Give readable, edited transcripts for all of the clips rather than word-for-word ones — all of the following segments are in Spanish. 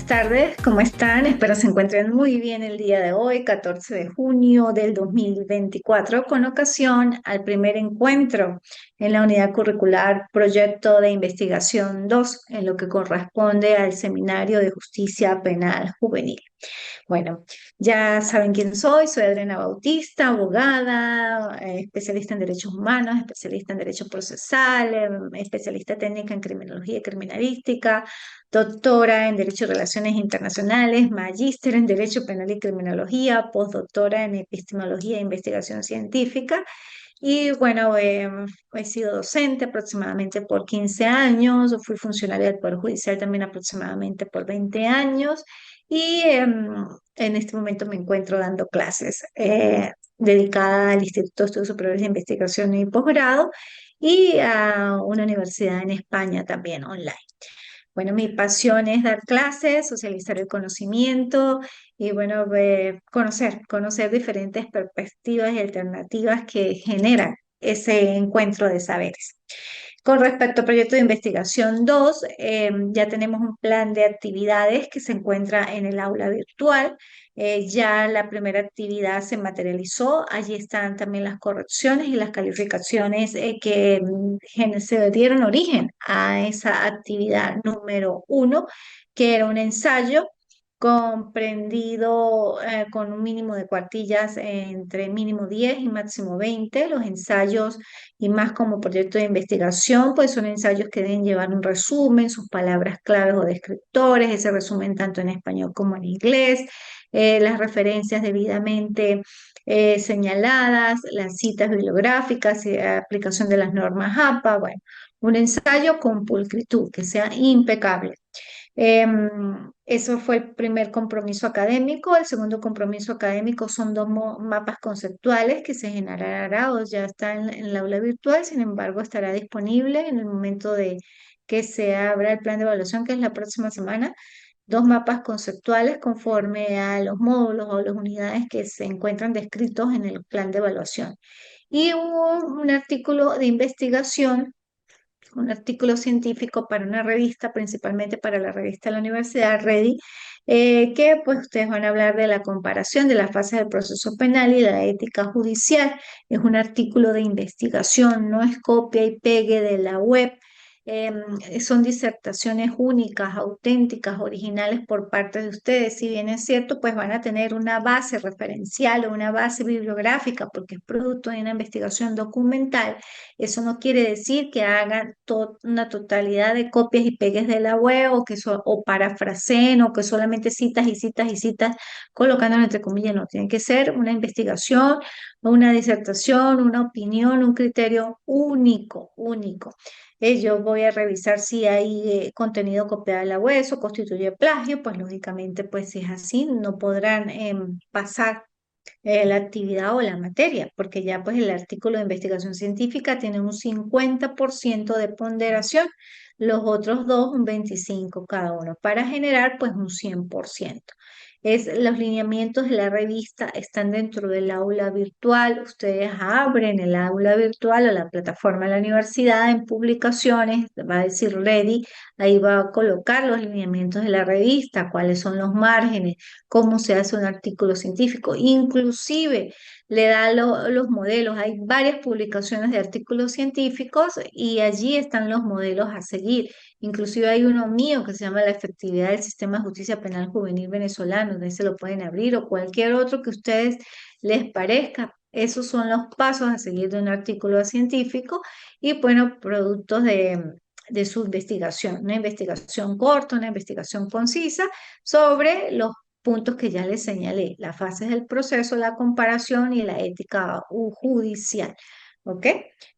tardes, ¿cómo están? Espero se encuentren muy bien el día de hoy, 14 de junio del 2024, con ocasión al primer encuentro en la unidad curricular Proyecto de Investigación 2, en lo que corresponde al Seminario de Justicia Penal Juvenil. Bueno, ya saben quién soy Adriana Bautista, abogada, especialista en derechos humanos, especialista en derecho procesal, especialista técnica en criminología y criminalística, doctora en derecho y relaciones internacionales, magíster en derecho penal y criminología, postdoctora en epistemología e investigación científica. Y bueno, he sido docente aproximadamente por 15 años, fui funcionaria del Poder Judicial también aproximadamente por 20 años y en este momento me encuentro dando clases dedicadas al Instituto de Estudios Superiores de Investigación y Posgrado y a una universidad en España también online. Bueno, mi pasión es dar clases, socializar el conocimiento y bueno, conocer diferentes perspectivas y alternativas que generan ese encuentro de saberes. Con respecto al proyecto de investigación 2, ya tenemos un plan de actividades que se encuentra en el aula virtual. Ya la primera actividad se materializó. Allí están también las correcciones y las calificaciones que se dieron origen a esa actividad número 1, que era un ensayo comprendido con un mínimo de cuartillas entre mínimo 10 y máximo 20. Los ensayos y más como proyecto de investigación, pues son ensayos que deben llevar un resumen, sus palabras claves o descriptores, ese resumen tanto en español como en inglés, las referencias debidamente señaladas, las citas bibliográficas y aplicación de las normas APA, bueno, un ensayo con pulcritud, que sea impecable. Eso fue el primer compromiso académico. El segundo compromiso académico son dos mapas conceptuales que se generará o ya está en el aula virtual, sin embargo estará disponible en el momento de que se abra el plan de evaluación, que es la próxima semana. Dos mapas conceptuales conforme a los módulos o las unidades que se encuentran descritos en el plan de evaluación. Y hubo un artículo de investigación, un artículo científico para una revista, principalmente para la revista de la Universidad Ready, que pues ustedes van a hablar de la comparación de las fases del proceso penal y la ética judicial. Es un artículo de investigación, no es copia y pegue de la web. Son disertaciones únicas, auténticas, originales por parte de ustedes. Si bien es cierto, pues van a tener una base referencial o una base bibliográfica porque es producto de una investigación documental. Eso no quiere decir que hagan una totalidad de copias y pegues de la web o parafraseen o que solamente citas y citas y citas colocándolo entre comillas. No, tiene que ser una investigación, una disertación, una opinión, un criterio único, único. Yo voy a revisar si hay contenido copiado de la web, eso constituye plagio, pues lógicamente, pues si es así, no podrán pasar la actividad o la materia, porque ya pues el artículo de investigación científica tiene un 50% de ponderación, los otros dos un 25% cada uno, para generar pues un 100%. Los lineamientos de la revista están dentro del aula virtual. Ustedes abren el aula virtual o la plataforma de la universidad en publicaciones, va a decir ready, ahí va a colocar los lineamientos de la revista, cuáles son los márgenes, cómo se hace un artículo científico, inclusive le da los modelos. Hay varias publicaciones de artículos científicos y allí están los modelos a seguir. Inclusive hay uno mío que se llama La efectividad del sistema de justicia penal juvenil venezolano, donde se lo pueden abrir o cualquier otro que a ustedes les parezca. Esos son los pasos a seguir de un artículo científico y bueno, productos de su investigación, una investigación corta, una investigación concisa sobre los puntos que ya les señalé, las fases del proceso, la comparación y la ética judicial. ¿Ok?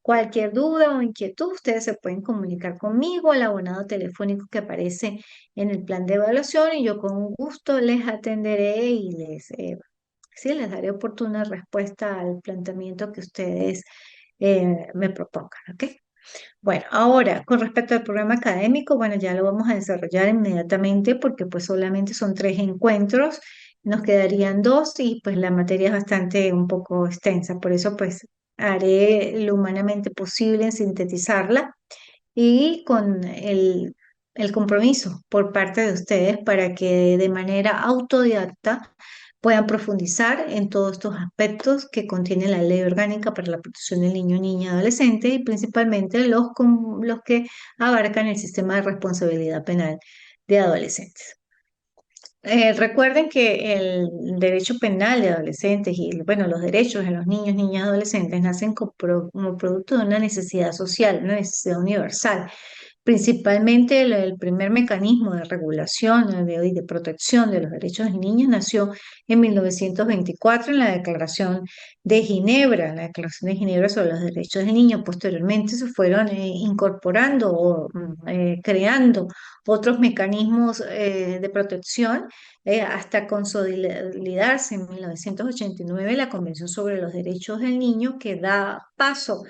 Cualquier duda o inquietud, ustedes se pueden comunicar conmigo al abonado telefónico que aparece en el plan de evaluación y yo con gusto les atenderé y sí, les daré oportuna respuesta al planteamiento que ustedes me propongan. ¿Ok? Bueno, ahora, con respecto al programa académico, bueno, ya lo vamos a desarrollar inmediatamente porque pues solamente son 3 encuentros, nos quedarían dos y pues la materia es bastante un poco extensa, por eso pues haré lo humanamente posible en sintetizarla y con el compromiso por parte de ustedes para que de manera autodidacta puedan profundizar en todos estos aspectos que contiene la Ley Orgánica para la Protección del Niño, Niña y Adolescente y principalmente los que abarcan el sistema de responsabilidad penal de adolescentes. Recuerden que el derecho penal de adolescentes y, bueno, los derechos de los niños, niñas y adolescentes nacen como producto de una necesidad social, una necesidad universal. Principalmente el primer mecanismo de regulación y de protección de los derechos de niños nació en 1924 en la Declaración de Ginebra, en la Declaración de Ginebra sobre los Derechos del Niño. Posteriormente se fueron incorporando o creando otros mecanismos de protección hasta consolidarse en 1989 la Convención sobre los Derechos del Niño que da paso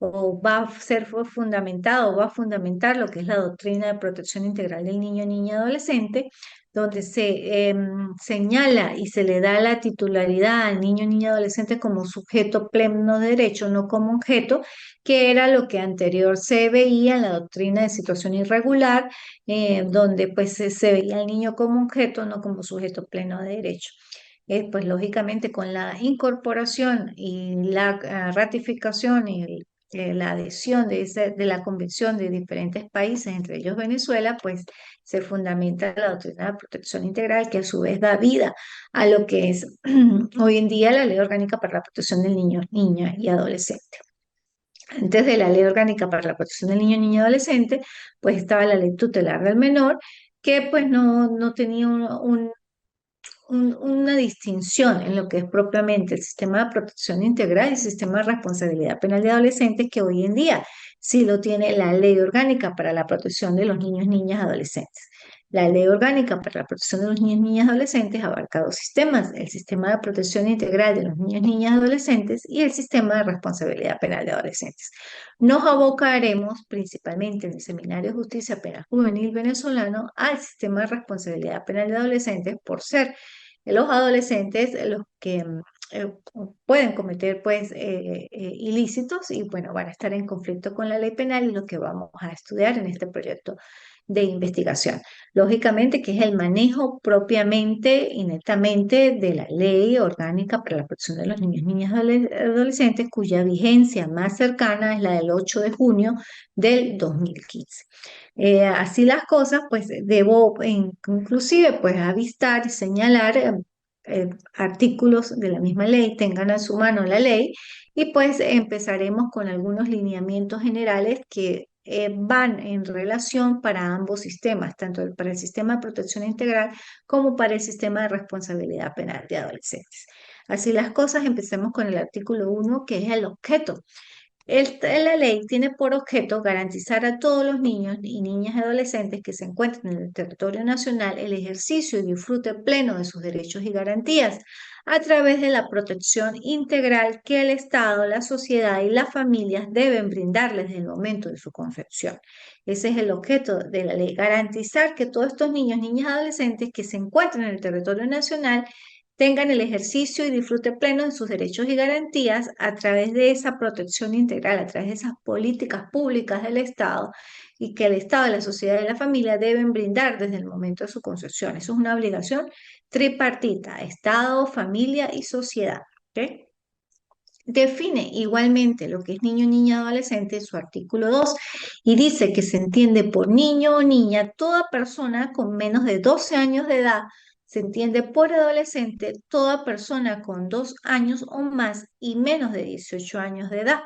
o va a ser fundamentado, va a fundamentar lo que es la doctrina de protección integral del niño, niña y adolescente, donde se señala y se le da la titularidad al niño, niña y adolescente como sujeto pleno de derecho, no como objeto, que era lo que anterior se veía en la doctrina de situación irregular, donde pues se veía al niño como objeto, no como sujeto pleno de derecho. Pues lógicamente con la incorporación y la ratificación y la adhesión de la Convención de diferentes países, entre ellos Venezuela, pues se fundamenta la doctrina de protección integral que a su vez da vida a lo que es hoy en día la Ley Orgánica para la Protección del Niño, Niña y Adolescente. Antes de la Ley Orgánica para la Protección del Niño, Niña y Adolescente, pues estaba la Ley Tutelar del Menor, que pues no tenía una distinción en lo que es propiamente el sistema de protección integral y el sistema de responsabilidad penal de adolescentes que hoy en día sí lo tiene la Ley Orgánica para la Protección de los Niños, Niñas y Adolescentes. La Ley Orgánica para la Protección de los Niños, Niñas y Adolescentes abarca dos sistemas, el sistema de protección integral de los niños, niñas y adolescentes y el sistema de responsabilidad penal de adolescentes. Nos abocaremos principalmente en el Seminario de Justicia Penal Juvenil venezolano al sistema de responsabilidad penal de adolescentes por ser los adolescentes los que eh, pueden cometer pues ilícitos y bueno, van a estar en conflicto con la ley penal y lo que vamos a estudiar en este proyecto de investigación. Lógicamente que es el manejo propiamente y netamente de la ley orgánica para la protección de los niños, niñas y adolescentes cuya vigencia más cercana es la del 8 de junio del 2015. Así las cosas, pues debo inclusive pues avistar y señalar artículos de la misma ley, tengan a su mano la ley y pues empezaremos con algunos lineamientos generales que van en relación para ambos sistemas, tanto para el sistema de protección integral como para el sistema de responsabilidad penal de adolescentes. Así las cosas, empecemos con el artículo 1, que es el objeto. La ley tiene por objeto garantizar a todos los niños y niñas y adolescentes que se encuentren en el territorio nacional el ejercicio y disfrute pleno de sus derechos y garantías a través de la protección integral que el Estado, la sociedad y las familias deben brindarles desde el momento de su concepción. Ese es el objeto de la ley, garantizar que todos estos niños, niñas y adolescentes que se encuentren en el territorio nacional tengan el ejercicio y disfrute pleno de sus derechos y garantías a través de esa protección integral, a través de esas políticas públicas del Estado y que el Estado, la sociedad y la familia deben brindar desde el momento de su concesión. Eso es una obligación tripartita, Estado, familia y sociedad. ¿Ok? Define igualmente lo que es niño, niña, adolescente en su artículo 2 y dice que se entiende por niño o niña toda persona con menos de 12 años de edad. Se entiende por adolescente toda persona con 2 años o más y menos de 18 años de edad.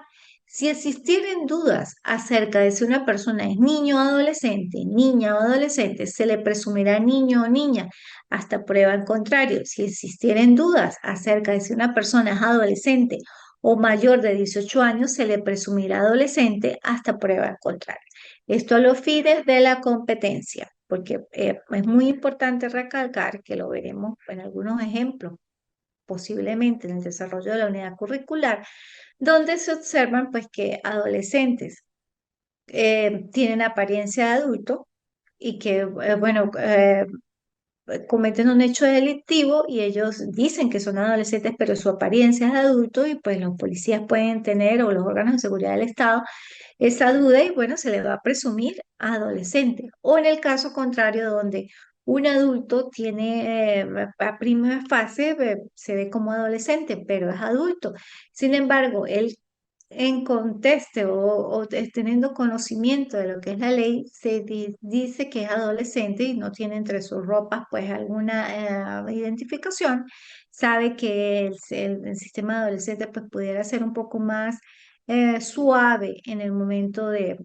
Si existieren dudas acerca de si una persona es niño o adolescente, niña o adolescente, se le presumirá niño o niña hasta prueba en contrario. Si existieren dudas acerca de si una persona es adolescente o mayor de 18 años, se le presumirá adolescente hasta prueba contraria. Esto a los fines de la competencia, porque es muy importante recalcar que lo veremos en algunos ejemplos, posiblemente en el desarrollo de la unidad curricular, donde se observan pues que adolescentes tienen apariencia de adulto y que, bueno, cometen un hecho delictivo y ellos dicen que son adolescentes, pero su apariencia es de adulto y pues los policías pueden tener o los órganos de seguridad del Estado esa duda y bueno, se le va a presumir adolescente. O en el caso contrario, donde un adulto tiene a primera fase, se ve como adolescente, pero es adulto. Sin embargo, él en conteste o teniendo conocimiento de lo que es la ley, dice que es adolescente y no tiene entre sus ropas pues alguna identificación, sabe que el sistema adolescente pues pudiera ser un poco más suave en el momento de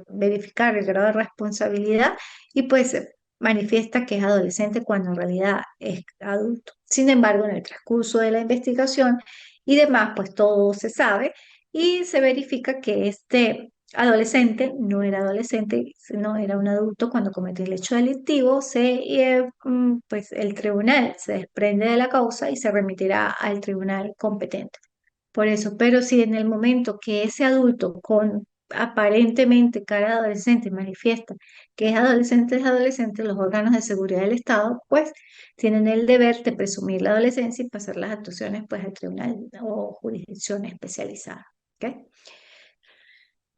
verificar el grado de responsabilidad y pues manifiesta que es adolescente cuando en realidad es adulto. Sin embargo, en el transcurso de la investigación y demás, pues todo se sabe y se verifica que este adolescente no era adolescente, sino era un adulto cuando cometió el hecho delictivo, pues el tribunal se desprende de la causa y se remitirá al tribunal competente. Por eso, pero si en el momento que ese adulto con aparentemente cara de adolescente manifiesta que es adolescente, los órganos de seguridad del Estado, pues tienen el deber de presumir la adolescencia y pasar las actuaciones pues al tribunal o jurisdicción especializada. ¿Ok?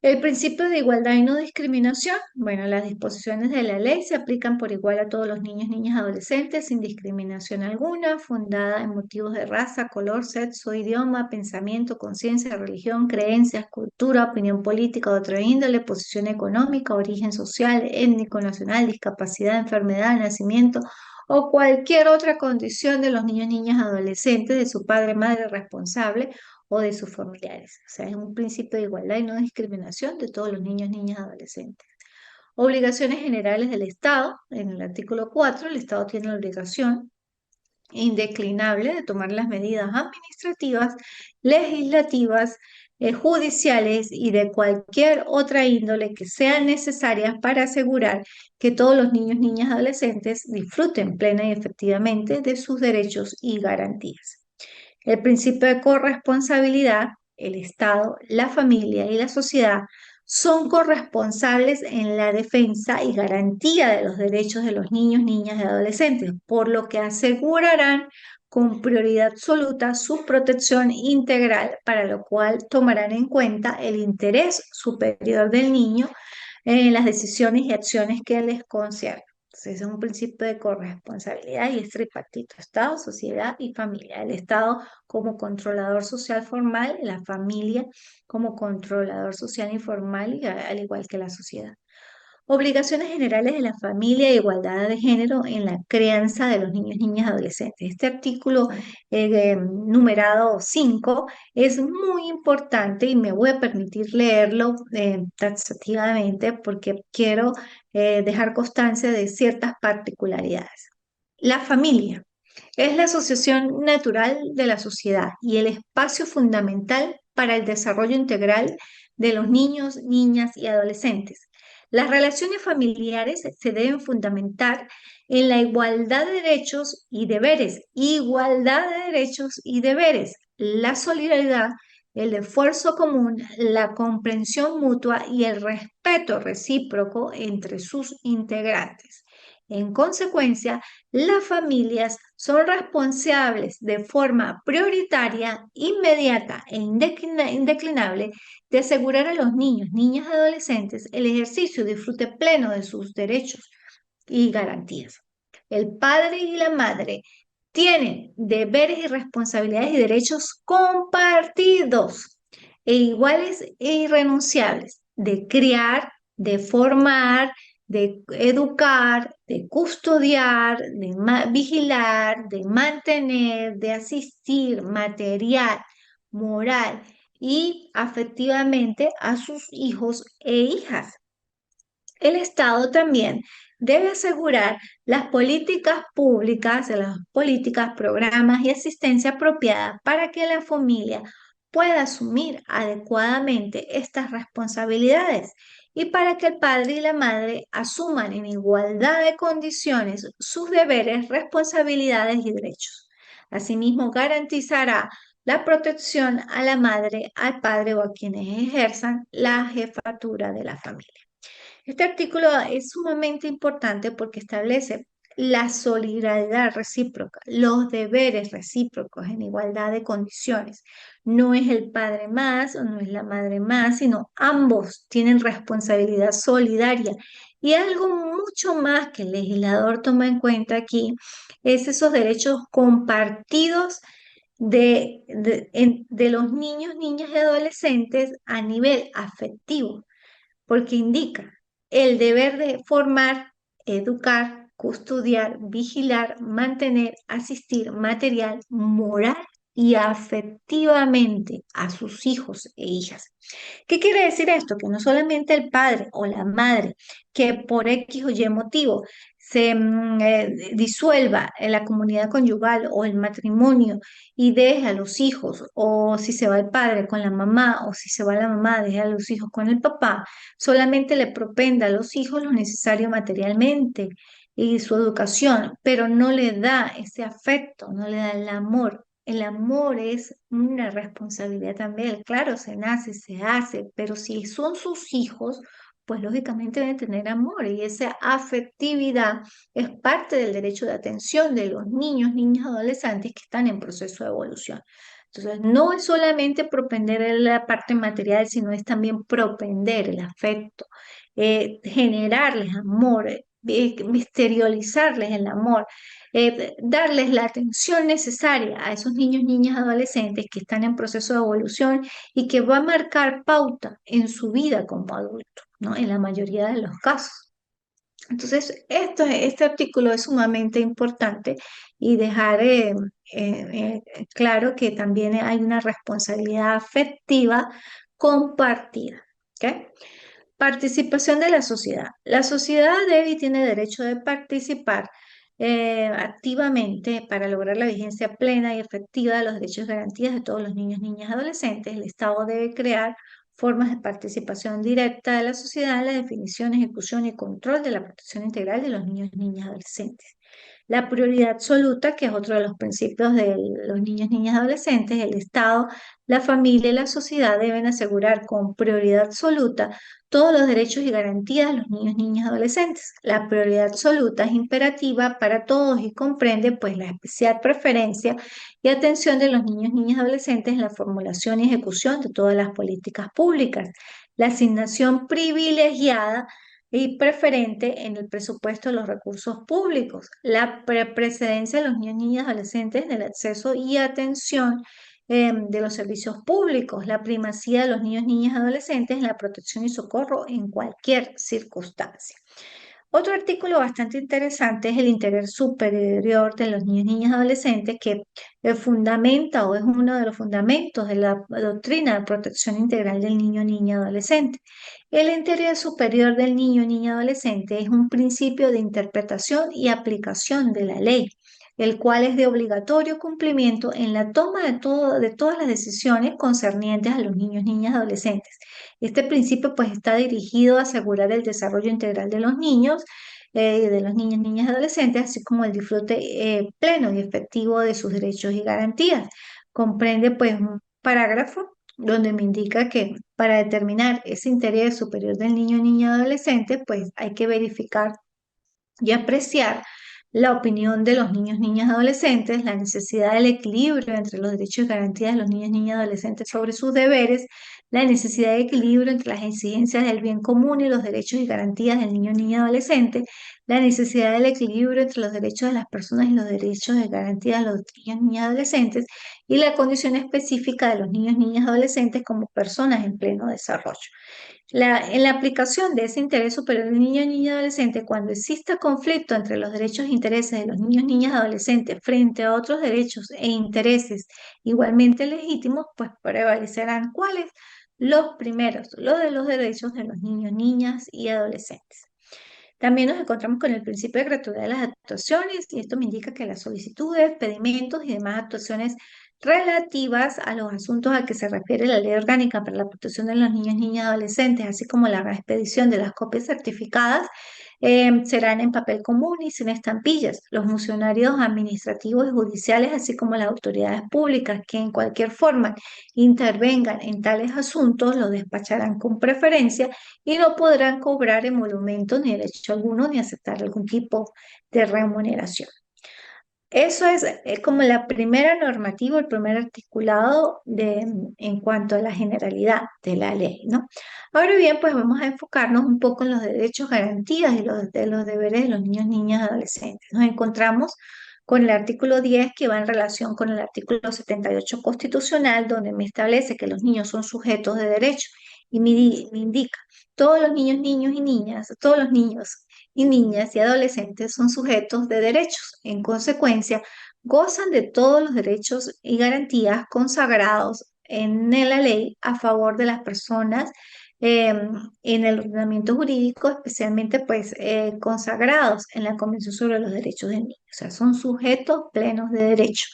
El principio de igualdad y no discriminación. Bueno, las disposiciones de la ley se aplican por igual a todos los niños, niñas, adolescentes, sin discriminación alguna, fundada en motivos de raza, color, sexo, idioma, pensamiento, conciencia, religión, creencias, cultura, opinión política de otra índole, posición económica, origen social, étnico, nacional, discapacidad, enfermedad, nacimiento o cualquier otra condición de los niños, niñas, adolescentes, de su padre, madre responsable o de sus familiares. O sea, es un principio de igualdad y no discriminación de todos los niños, niñas, adolescentes. Obligaciones generales del Estado. En el artículo 4, el Estado tiene la obligación indeclinable de tomar las medidas administrativas, legislativas, judiciales y de cualquier otra índole que sean necesarias para asegurar que todos los niños, niñas, adolescentes disfruten plena y efectivamente de sus derechos y garantías. El principio de corresponsabilidad, el Estado, la familia y la sociedad son corresponsables en la defensa y garantía de los derechos de los niños, niñas y adolescentes, por lo que asegurarán con prioridad absoluta su protección integral, para lo cual tomarán en cuenta el interés superior del niño en las decisiones y acciones que les conciernen. Entonces, es un principio de corresponsabilidad y es tripartito, Estado, sociedad y familia. El Estado como controlador social formal, la familia como controlador social informal, al igual que la sociedad. Obligaciones generales de la familia e igualdad de género en la crianza de los niños, niñas, adolescentes. Este artículo numerado 5 es muy importante y me voy a permitir leerlo taxativamente porque quiero dejar constancia de ciertas particularidades. La familia es la asociación natural de la sociedad y el espacio fundamental para el desarrollo integral de los niños, niñas y adolescentes. Las relaciones familiares se deben fundamentar en la igualdad de derechos y deberes, igualdad de derechos y deberes, la solidaridad, el esfuerzo común, la comprensión mutua y el respeto recíproco entre sus integrantes. En consecuencia, las familias son responsables de forma prioritaria, inmediata e indeclinable de asegurar a los niños, niñas y adolescentes el ejercicio y disfrute pleno de sus derechos y garantías. El padre y la madre tienen deberes y responsabilidades y derechos compartidos e iguales e irrenunciables de criar, de formar, de educar, de custodiar, de vigilar, de mantener, de asistir material, moral y afectivamente a sus hijos e hijas. El Estado también debe asegurar las políticas públicas, las políticas, programas y asistencia apropiada para que la familia pueda asumir adecuadamente estas responsabilidades y para que el padre y la madre asuman en igualdad de condiciones sus deberes, responsabilidades y derechos. Asimismo, garantizará la protección a la madre, al padre o a quienes ejerzan la jefatura de la familia. Este artículo es sumamente importante porque establece la solidaridad recíproca, los deberes recíprocos en igualdad de condiciones. No es el padre más o no es la madre más, sino ambos tienen responsabilidad solidaria. Y algo mucho más que el legislador toma en cuenta aquí es esos derechos compartidos de los niños, niñas y adolescentes a nivel afectivo, porque indica el deber de formar, educar, custodiar, vigilar, mantener, asistir material, moral y afectivamente a sus hijos e hijas. ¿Qué quiere decir esto? Que no solamente el padre o la madre que por X o Y motivo se disuelva en la comunidad conyugal o el matrimonio y deje a los hijos, o si se va el padre con la mamá, o si se va la mamá, deja a los hijos con el papá, solamente le propenda a los hijos lo necesario materialmente y su educación, pero no le da ese afecto, no le da el amor. El amor es una responsabilidad también. Claro, se nace, se hace, pero si son sus hijos, pues lógicamente deben tener amor y esa afectividad es parte del derecho de atención de los niños, niñas, adolescentes que están en proceso de evolución. Entonces, no es solamente propender en la parte material, sino es también propender el afecto, generarles amor, exteriorizarles el amor, darles la atención necesaria a esos niños, niñas, adolescentes que están en proceso de evolución y que va a marcar pauta en su vida como adulto, ¿no? En la mayoría de los casos. Entonces, este artículo es sumamente importante y dejar claro que también hay una responsabilidad afectiva compartida. ¿Ok? Participación de la sociedad. La sociedad debe y tiene derecho de participar activamente para lograr la vigencia plena y efectiva de los derechos y garantías de todos los niños, niñas y adolescentes. El Estado debe crear formas de participación directa de la sociedad en la definición, ejecución y control de la protección integral de los niños, niñas y adolescentes. La prioridad absoluta, que es otro de los principios de los niños, niñas y adolescentes, el Estado, la familia y la sociedad deben asegurar con prioridad absoluta todos los derechos y garantías de los niños, niñas y adolescentes. La prioridad absoluta es imperativa para todos y comprende pues la especial preferencia y atención de los niños, niñas y adolescentes en la formulación y ejecución de todas las políticas públicas. La asignación privilegiada y preferente en el presupuesto de los recursos públicos, la precedencia de los niños, niñas y adolescentes en el acceso y atención de los servicios públicos, la primacía de los niños, niñas y adolescentes en la protección y socorro en cualquier circunstancia. Otro artículo bastante interesante es el interés superior de los niños, niñas y adolescentes que fundamenta o es uno de los fundamentos de la doctrina de protección integral del niño, niña y adolescente. El interés superior del niño, niña y adolescente es un principio de interpretación y aplicación de la ley, el cual es de obligatorio cumplimiento en la toma de todas las decisiones concernientes a los niños, niñas y adolescentes. Este principio pues está dirigido a asegurar el desarrollo integral de los niños, de los niños, niñas y adolescentes, así como el disfrute pleno y efectivo de sus derechos y garantías. Comprende pues un parágrafo donde me indica que para determinar ese interés superior del niño, niña y adolescente, pues hay que verificar y apreciar la opinión de los niños, niñas y adolescentes, la necesidad del equilibrio entre los derechos y garantías de los niños, niñas y adolescentes sobre sus deberes, la necesidad de equilibrio entre las exigencias del bien común y los derechos y garantías del niño, niña y adolescente, la necesidad del equilibrio entre los derechos de las personas y los derechos y garantías de los niños, niñas y adolescentes, y la condición específica de los niños, niñas y adolescentes como personas en pleno desarrollo. En la aplicación de ese interés superior del niño, niña y adolescente, cuando exista conflicto entre los derechos e intereses de los niños, niñas y adolescentes frente a otros derechos e intereses igualmente legítimos, pues prevalecerán cuáles los primeros, los de los derechos de los niños, niñas y adolescentes. También nos encontramos con el principio de gratuidad de las actuaciones y esto me indica que las solicitudes, pedimentos y demás actuaciones relativas a los asuntos a que se refiere la Ley Orgánica para la Protección de los Niños, Niñas y Adolescentes, así como la expedición de las copias certificadas, serán en papel común y sin estampillas. Los funcionarios administrativos y judiciales, así como las autoridades públicas que en cualquier forma intervengan en tales asuntos, los despacharán con preferencia y no podrán cobrar emolumentos ni derecho alguno ni aceptar algún tipo de remuneración. Eso es como la primera normativa, el primer articulado en cuanto a la generalidad de la ley, ¿no? Ahora bien, pues vamos a enfocarnos un poco en los derechos, garantías y de los deberes de los niños, niñas y adolescentes. Nos encontramos con el artículo 10 que va en relación con el artículo 78 constitucional, donde me establece que los niños son sujetos de derecho y me indica, todos los niños, niños y niñas, todos los niños y niñas y adolescentes son sujetos de derechos. En consecuencia, gozan de todos los derechos y garantías consagrados en la ley a favor de las personas eh, en el ordenamiento jurídico, especialmente pues consagrados en la Convención sobre los Derechos del Niño. O sea, son sujetos plenos de derecho.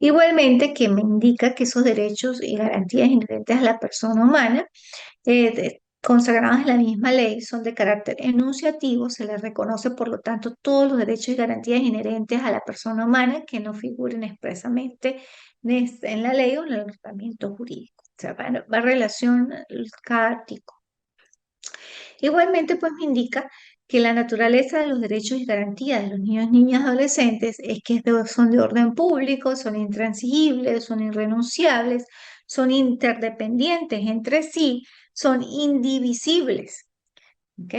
Igualmente que me indica que esos derechos y garantías inherentes a la persona humana consagradas en la misma ley son de carácter enunciativo, se les reconoce por lo tanto todos los derechos y garantías inherentes a la persona humana que no figuren expresamente en la ley o en el ordenamiento jurídico. O sea, va en relación cada artículo. Igualmente, pues me indica que la naturaleza de los derechos y garantías de los niños, niñas y adolescentes es que son de orden público, son intransigibles, son irrenunciables, son interdependientes entre sí, son indivisibles. ¿Ok?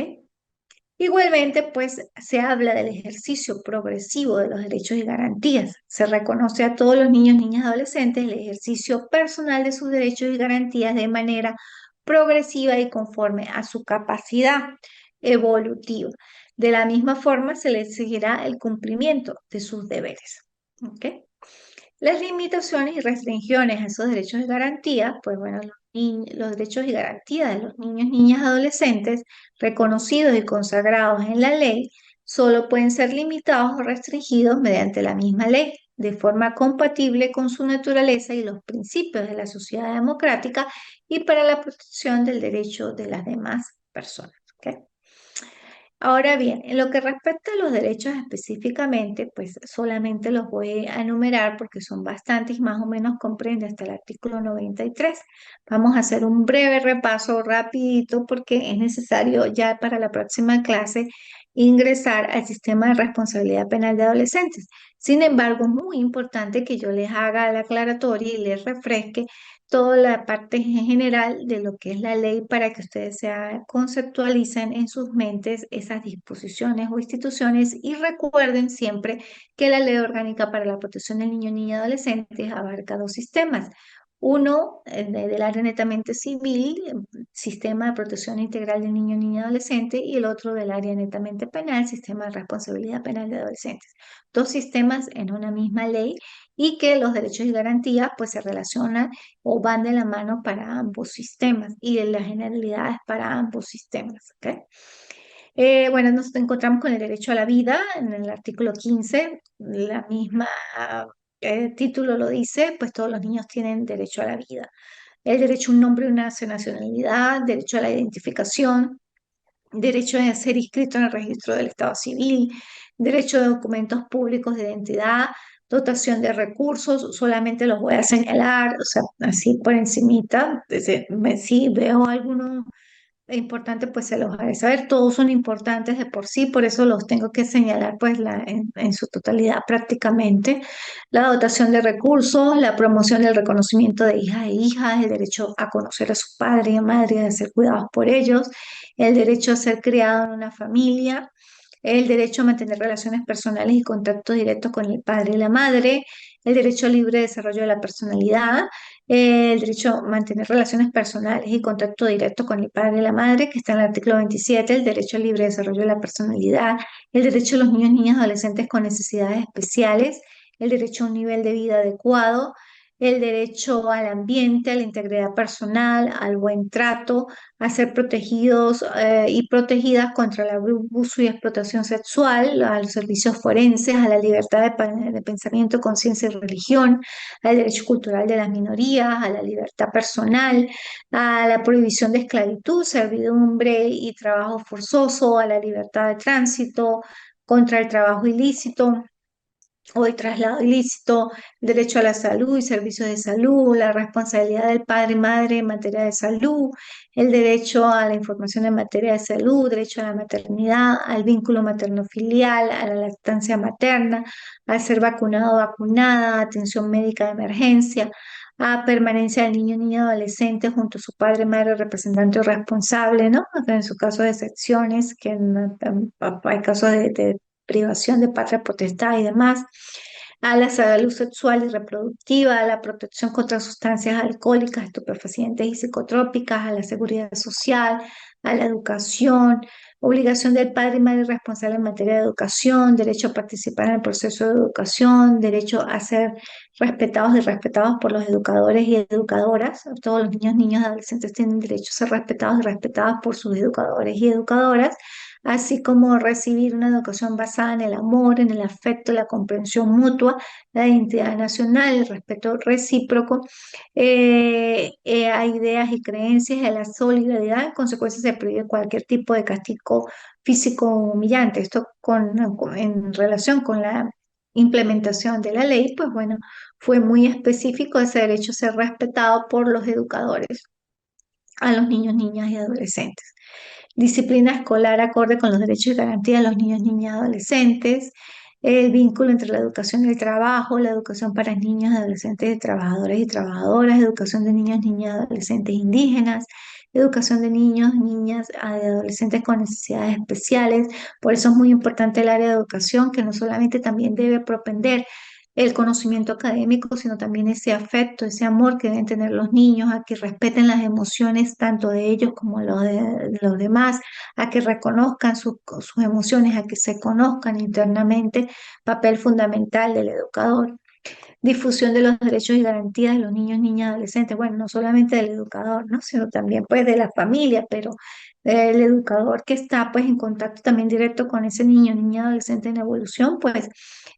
Igualmente, pues se habla del ejercicio progresivo de los derechos y garantías. Se reconoce a todos los niños, niñas y adolescentes el ejercicio personal de sus derechos y garantías de manera progresiva y conforme a su capacidad evolutiva. De la misma forma, se les exigirá el cumplimiento de sus deberes. ¿Ok? Las limitaciones y restricciones a esos derechos y garantías, pues bueno, los derechos y garantías de los niños, niñas y adolescentes reconocidos y consagrados en la ley solo pueden ser limitados o restringidos mediante la misma ley, de forma compatible con su naturaleza y los principios de la sociedad democrática y para la protección del derecho de las demás personas. ¿Ok? Ahora bien, en lo que respecta a los derechos específicamente, pues solamente los voy a enumerar porque son bastantes y más o menos comprende hasta el artículo 93. Vamos a hacer un breve repaso rapidito porque es necesario ya para la próxima clase ingresar al sistema de responsabilidad penal de adolescentes. Sin embargo, es muy importante que yo les haga la aclaratoria y les refresque toda la parte en general de lo que es la ley para que ustedes se conceptualicen en sus mentes esas disposiciones o instituciones y recuerden siempre que la Ley Orgánica para la Protección del Niño, Niña y Adolescente abarca dos sistemas. Uno, del área netamente civil, sistema de protección integral del niño, niña y adolescente, y el otro del área netamente penal, sistema de responsabilidad penal de adolescentes. Dos sistemas en una misma ley y que los derechos y garantías pues se relacionan o van de la mano para ambos sistemas y las generalidades para ambos sistemas. ¿Ok? Bueno, nos encontramos con el derecho a la vida en el artículo 15, la misma título lo dice, pues todos los niños tienen derecho a la vida. El derecho a un nombre y una nacionalidad, derecho a la identificación, derecho a ser inscrito en el registro del Estado civil, derecho a documentos públicos de identidad, dotación de recursos, solamente los voy a señalar, o sea, así por encimita, si veo alguno importante, pues se los haré saber, todos son importantes de por sí, por eso los tengo que señalar pues en su totalidad prácticamente. La dotación de recursos, la promoción del reconocimiento de hijas e hijas, el derecho a conocer a su padre y madre y a ser cuidados por ellos, el derecho a ser criado en una familia, el derecho a mantener relaciones personales y contacto directo con el padre y la madre, el derecho al libre desarrollo de la personalidad, el derecho a mantener relaciones personales y contacto directo con el padre y la madre, que está en el artículo 27, el derecho al libre desarrollo de la personalidad, el derecho a los niños, niñas, adolescentes con necesidades especiales, el derecho a un nivel de vida adecuado, el derecho al ambiente, a la integridad personal, al buen trato, a ser protegidos y protegidas contra el abuso y explotación sexual, a los servicios forenses, a la libertad de pensamiento, conciencia y religión, al derecho cultural de las minorías, a la libertad personal, a la prohibición de esclavitud, servidumbre y trabajo forzoso, a la libertad de tránsito, contra el trabajo ilícito o el traslado ilícito, el derecho a la salud y servicios de salud, la responsabilidad del padre y madre en materia de salud, el derecho a la información en materia de salud, derecho a la maternidad, al vínculo materno-filial, a la lactancia materna, al ser vacunado o vacunada, atención médica de emergencia, a permanencia del niño, niña, adolescente junto a su padre, madre, representante o responsable, ¿no? En su caso de excepciones, que hay casos de privación de patria potestad y demás, a la salud sexual y reproductiva, a la protección contra sustancias alcohólicas, estupefacientes y psicotrópicas, a la seguridad social, a la educación, obligación del padre y madre responsable en materia de educación, derecho a participar en el proceso de educación, derecho a ser respetados y respetados por los educadores y educadoras. Todos los niños, niñas y adolescentes tienen derecho a ser respetados y respetadas por sus educadores y educadoras, así como recibir una educación basada en el amor, en el afecto, la comprensión mutua, la identidad nacional, el respeto recíproco, a ideas y creencias, a la solidaridad. En consecuencia, se prohíbe cualquier tipo de castigo físico humillante. Esto en relación con la implementación de la ley, pues bueno, fue muy específico ese derecho a ser respetado por los educadores a los niños, niñas y adolescentes. Disciplina escolar acorde con los derechos y garantías de los niños, niñas y adolescentes, el vínculo entre la educación y el trabajo, la educación para niños, adolescentes, trabajadores y trabajadoras, educación de niños, niñas y adolescentes indígenas, educación de niños, niñas y adolescentes con necesidades especiales. Por eso es muy importante el área de educación, que no solamente también debe propender el conocimiento académico, sino también ese afecto, ese amor que deben tener los niños, a que respeten las emociones tanto de ellos como de los demás, a que reconozcan sus emociones, a que se conozcan internamente, papel fundamental del educador. Difusión de los derechos y garantías de los niños, niñas, adolescentes, bueno, no solamente del educador, ¿no? Sino también pues de la familia, pero el educador que está pues en contacto también directo con ese niño, niña, adolescente en evolución, pues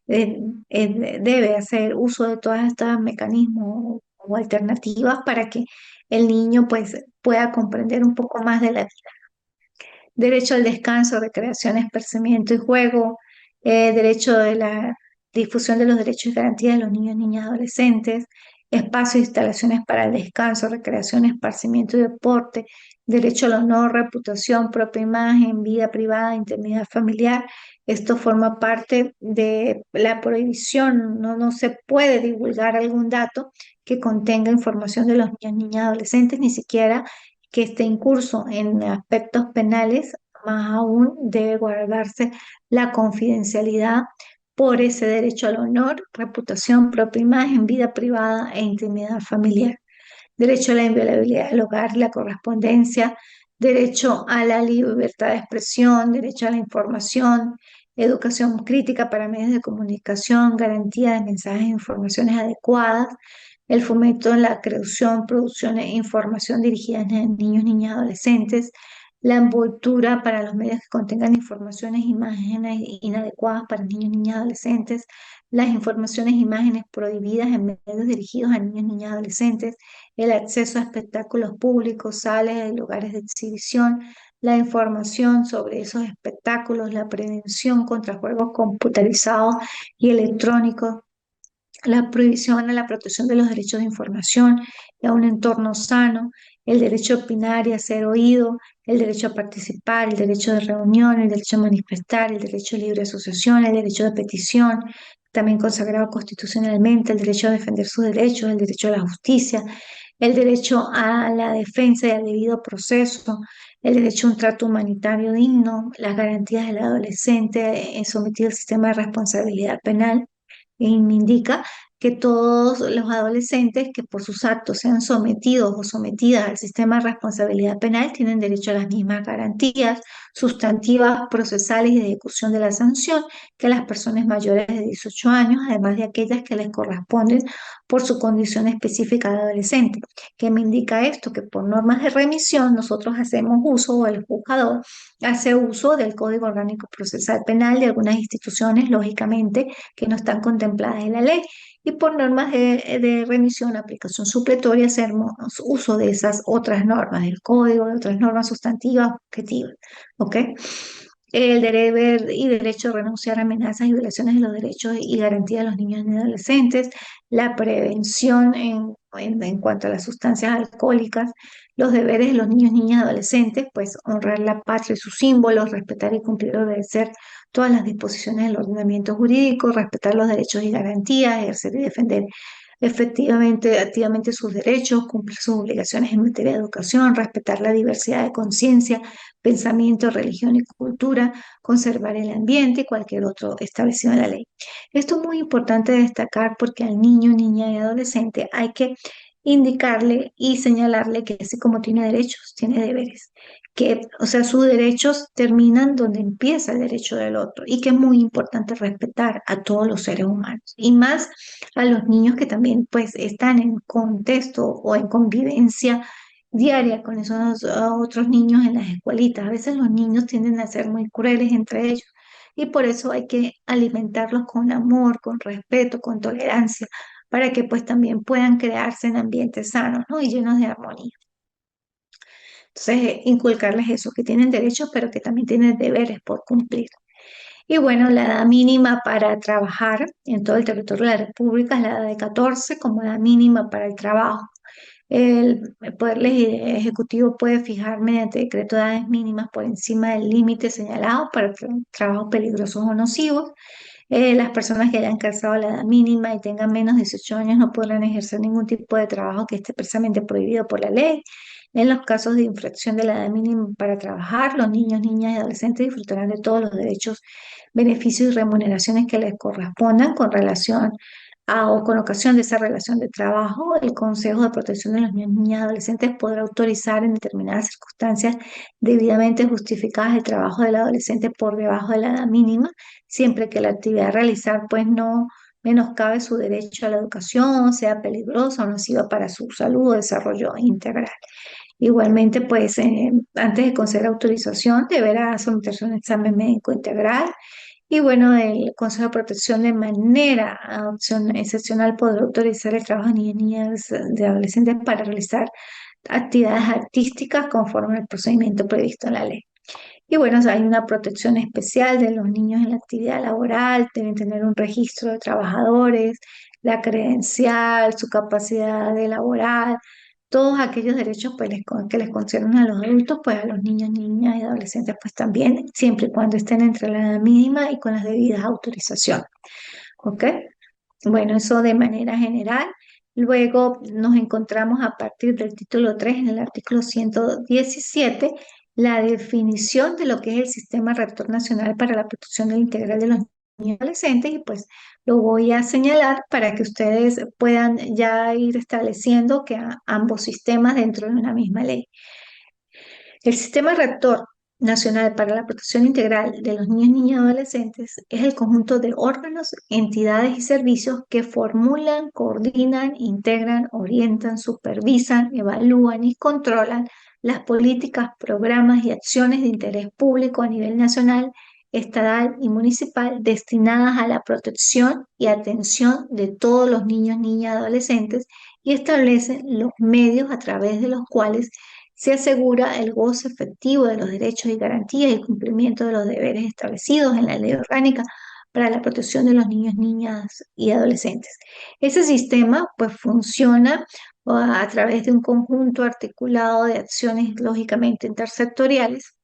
eh, debe hacer uso de todos estos mecanismos o alternativas para que el niño pues pueda comprender un poco más de la derecho al descanso, recreación, esparcimiento y juego, derecho de la difusión de los derechos y garantías de los niños, niñas y adolescentes, espacios e instalaciones para el descanso, recreación, esparcimiento y deporte, derecho al honor, reputación, propia imagen, vida privada, intimidad familiar. Esto forma parte de la prohibición, no se puede divulgar algún dato que contenga información de los niños, niñas y adolescentes, ni siquiera que esté en curso en aspectos penales, más aún debe guardarse la confidencialidad por ese derecho al honor, reputación, propia imagen, vida privada e intimidad familiar. Derecho a la inviolabilidad del hogar, la correspondencia, derecho a la libertad de expresión, derecho a la información, educación crítica para medios de comunicación, garantía de mensajes e informaciones adecuadas, el fomento en la creación, producción e información dirigida a niños, niñas y adolescentes, la envoltura para los medios que contengan informaciones, imágenes inadecuadas para niños, niñas y adolescentes, las informaciones, imágenes prohibidas en medios dirigidos a niños, niñas y adolescentes, el acceso a espectáculos públicos, salas y lugares de exhibición, la información sobre esos espectáculos, la prevención contra juegos computarizados y electrónicos, la prohibición a la protección de los derechos de información y a un entorno sano, el derecho a opinar y a ser oído, el derecho a participar, el derecho de reunión, el derecho a manifestar, el derecho a libre asociación, el derecho de petición, también consagrado constitucionalmente, el derecho a defender sus derechos, el derecho a la justicia, el derecho a la defensa y al debido proceso, el derecho a un trato humanitario digno, las garantías del adolescente sometido al sistema de responsabilidad penal. Y me indica que todos los adolescentes que por sus actos sean sometidos o sometidas al sistema de responsabilidad penal tienen derecho a las mismas garantías sustantivas, procesales y de ejecución de la sanción que las personas mayores de 18 años, además de aquellas que les corresponden por su condición específica de adolescente. ¿Qué me indica esto? Que por normas de remisión nosotros hacemos uso, o el juzgador hace uso del Código Orgánico Procesal Penal de algunas instituciones, lógicamente, que no están contempladas en la ley. Y por normas de remisión, aplicación supletoria, hacemos uso de esas otras normas del código, de otras normas sustantivas, objetivas. ¿Ok? El deber y derecho a renunciar a amenazas y violaciones de los derechos y garantías de los niños y adolescentes, la prevención en cuanto a las sustancias alcohólicas, los deberes de los niños, niñas y adolescentes, pues honrar la patria y sus símbolos, respetar y cumplir o obedecer todas las disposiciones del ordenamiento jurídico, respetar los derechos y garantías, ejercer y defender efectivamente, activamente sus derechos, cumplir sus obligaciones en materia de educación, respetar la diversidad de conciencia, pensamiento, religión y cultura, conservar el ambiente y cualquier otro establecido en la ley. Esto es muy importante destacar porque al niño, niña y adolescente hay que indicarle y señalarle que así como tiene derechos, tiene deberes, que, o sea, sus derechos terminan donde empieza el derecho del otro y que es muy importante respetar a todos los seres humanos y más a los niños que también pues están en contexto o en convivencia diaria con esos otros niños en las escuelitas. A veces los niños tienden a ser muy crueles entre ellos y por eso hay que alimentarlos con amor, con respeto, con tolerancia, para que pues también puedan crearse en ambientes sanos, ¿no? Y llenos de armonía. Entonces, inculcarles eso, que tienen derechos, pero que también tienen deberes por cumplir. Y bueno, la edad mínima para trabajar en todo el territorio de la República es la edad de 14 como edad mínima para el trabajo. El Poder Ejecutivo puede fijar mediante decreto edades mínimas por encima del límite señalado para trabajos peligrosos o nocivos. Las personas que hayan alcanzado la edad mínima y tengan menos de 18 años no podrán ejercer ningún tipo de trabajo que esté expresamente prohibido por la ley. En los casos de infracción de la edad mínima para trabajar, los niños, niñas y adolescentes disfrutarán de todos los derechos, beneficios y remuneraciones que les correspondan con relación o con ocasión de esa relación de trabajo. El Consejo de Protección de los Niños, Niñas y Adolescentes podrá autorizar en determinadas circunstancias debidamente justificadas el trabajo del adolescente por debajo de la edad mínima, siempre que la actividad a realizar pues no menoscabe su derecho a la educación, sea peligrosa o nociva para su salud o desarrollo integral. Igualmente, pues antes de conceder autorización deberá someterse a un examen médico integral y bueno, el Consejo de Protección de manera excepcional podrá autorizar el trabajo de niñas y niñas de adolescentes para realizar actividades artísticas conforme al procedimiento previsto en la ley. Y bueno, o sea, hay una protección especial de los niños en la actividad laboral, deben tener un registro de trabajadores, la credencial, su capacidad de laboral, todos aquellos derechos pues, que les conciernen a los adultos, pues a los niños, niñas y adolescentes pues también, siempre y cuando estén entre la edad mínima y con las debidas autorizaciones. ¿Ok? Bueno, eso de manera general. Luego nos encontramos a partir del título 3 en el artículo 117 la definición de lo que es el Sistema Rector Nacional para la Protección Integral de los Niños y Adolescentes y pues lo voy a señalar para que ustedes puedan ya ir estableciendo que ambos sistemas dentro de una misma ley. El Sistema Rector Nacional para la Protección Integral de los Niños, Niñas y Adolescentes es el conjunto de órganos, entidades y servicios que formulan, coordinan, integran, orientan, supervisan, evalúan y controlan las políticas, programas y acciones de interés público a nivel nacional, estatal y municipal destinadas a la protección y atención de todos los niños, niñas y adolescentes y establecen los medios a través de los cuales se asegura el goce efectivo de los derechos y garantías y el cumplimiento de los deberes establecidos en la Ley Orgánica para la protección de los niños, niñas y adolescentes. Ese sistema pues funciona a través de un conjunto articulado de acciones lógicamente intersectoriales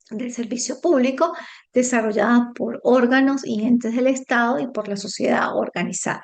del servicio público desarrolladas por órganos y entes del Estado y por la sociedad organizada.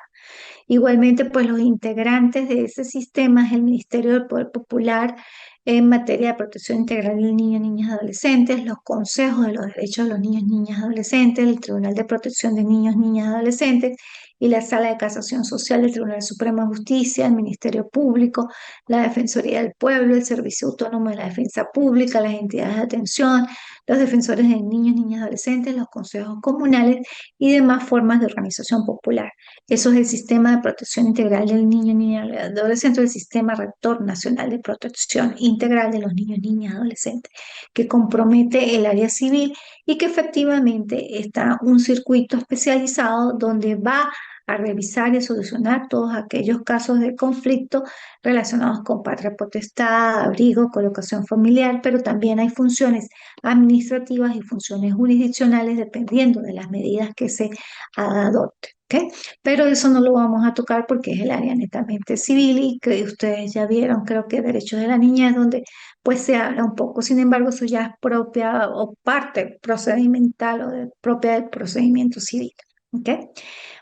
Igualmente, pues los integrantes de ese sistema es el Ministerio del Poder Popular en materia de protección integral del niño, niñas y adolescentes, los consejos de los derechos de los niños, niñas y adolescentes, el Tribunal de Protección de Niños, Niñas y Adolescentes y la Sala de Casación Social del Tribunal Supremo de Justicia, el Ministerio Público, la Defensoría del Pueblo, el Servicio Autónomo de la Defensa Pública, las entidades de atención, los defensores de niños, niñas y adolescentes, los consejos comunales y demás formas de organización popular. Eso es el Sistema de Protección Integral del Niño, Niña y Adolescente, el Sistema Rector Nacional de Protección Integral de los Niños, Niñas y Adolescentes, que compromete el área civil y que efectivamente está un circuito especializado donde va a revisar y solucionar todos aquellos casos de conflicto relacionados con patria potestad, abrigo, colocación familiar, pero también hay funciones administrativas y funciones jurisdiccionales dependiendo de las medidas que se adopten. ¿Ok? Pero eso no lo vamos a tocar porque es el área netamente civil y que ustedes ya vieron, creo que derechos de la niñez, donde pues se habla un poco. Sin embargo, eso ya es propia o parte procedimental propia del procedimiento civil. ¿Ok?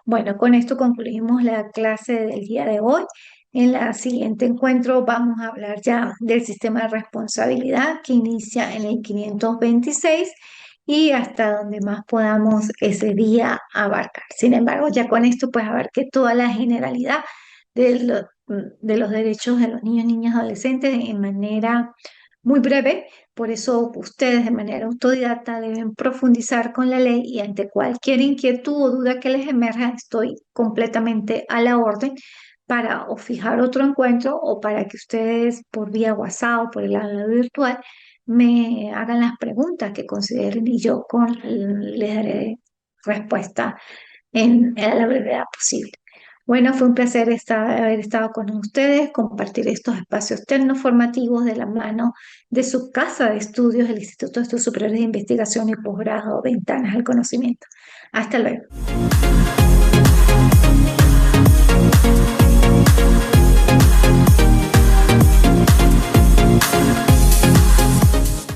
Bueno, con esto concluimos la clase del día de hoy. En el siguiente encuentro vamos a hablar ya del sistema de responsabilidad que inicia en el 526 y hasta donde más podamos ese día abarcar. Sin embargo, ya con esto pues abarqué toda la generalidad de, de los derechos de los niños, niñas, adolescentes en manera muy breve. Por eso ustedes de manera autodidacta deben profundizar con la ley y ante cualquier inquietud o duda que les emerja, estoy completamente a la orden para o fijar otro encuentro o para que ustedes por vía WhatsApp o por el aula virtual me hagan las preguntas que consideren y yo les daré respuesta a la brevedad posible. Bueno, fue un placer haber estado con ustedes, compartir estos espacios tecnoformativos de la mano de su casa de estudios, el Instituto de Estudios Superiores de Investigación y Posgrado, Ventanas al Conocimiento. Hasta luego.